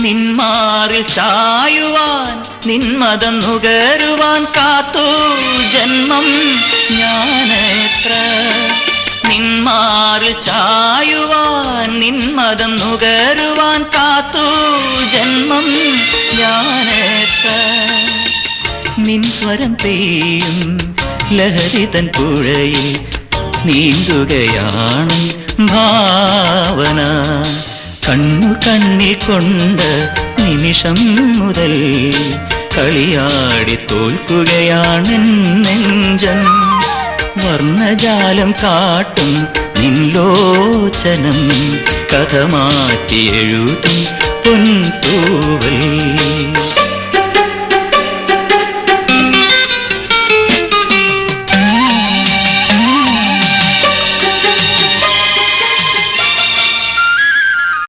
നിന്മാറിൽ ചായുവാൻ നിന്മതം നുകരുവാൻ കാത്തു ജന്മം ഞാനെത്ര. നിന്മാറിൽ ചായുവാൻ നിന്മതം നുകരുവാൻ കാത്തു ജന്മം ഞാനെത്ര. നിൻ സ്വരം പെയ്യും ലഹരിതൻ പുഴയിൽ നീന്തുകയാണ് ഭാവന. കണ്ണു കണ്ണിൽ കൊണ്ട നിമിഷം മുതൽ കളിയാടി തോൽക്കുകയാണ് നെഞ്ചം. വർണ്ണജാലം കാട്ടും നിൻലോചനം കഥ മാറ്റി എഴുതും പൊൻതൂവൽ.